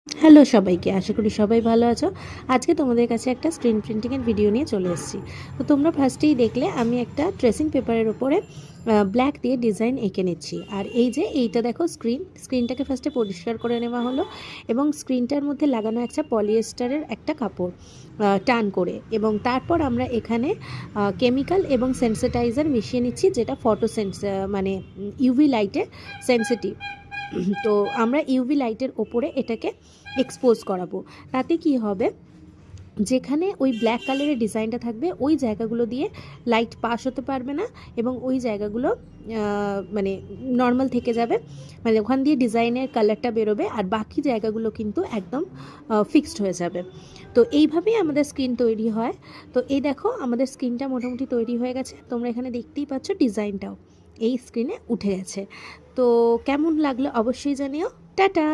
Hello সবাইকে, আশা করি সবাই ভালো আছো। আজকে তোমাদের কাছে একটা স্ক্রিন প্রিন্টিংয়ের ভিডিও নিয়ে চলে এসেছি। তো তোমরা ফার্স্টেই দেখলে আমি একটা ট্রেসিং পেপারের ওপরে ব্ল্যাক দিয়ে ডিজাইন এঁকে নিচ্ছি। আর এই যে এইটা দেখো স্ক্রিনটাকে ফার্স্টে পরিষ্কার করে নেওয়া হলো এবং স্ক্রিনটার মধ্যে লাগানো একটা পলিয়েস্টারের একটা কাপড় টান করে, এবং তারপর আমরা এখানে কেমিক্যাল এবং সেন্সিটাইজার মিশিয়ে নিচ্ছি, যেটা মানে ইউভি লাইটে সেন্সিটিভ। তো আমরা ইউভি লাইটের ওপরে এটাকে এক্সপোজ করাবো। তাতে কি হবে, যেখানে ওই ব্ল্যাক কালারের ডিজাইনটা থাকবে ওই জায়গাগুলো দিয়ে লাইট পাস হতে পারবে না, এবং ওই জায়গাগুলো মানে নর্মাল থেকে যাবে, মানে ওখান দিয়ে ডিজাইনের কালারটা বেরোবে, আর বাকি জায়গাগুলো কিন্তু একদম ফিক্সড হয়ে যাবে। তো এইভাবেই আমাদের স্ক্রিন তৈরি হয়। তো এই দেখো আমাদের স্ক্রিনটা মোটামুটি তৈরি হয়ে গেছে, তোমরা এখানে দেখতেই পাচ্ছ ডিজাইনটাও এই স্ক্রিনে উঠে গেছে। তো কেমন লাগলো অবশ্যই জানিও। টাটা।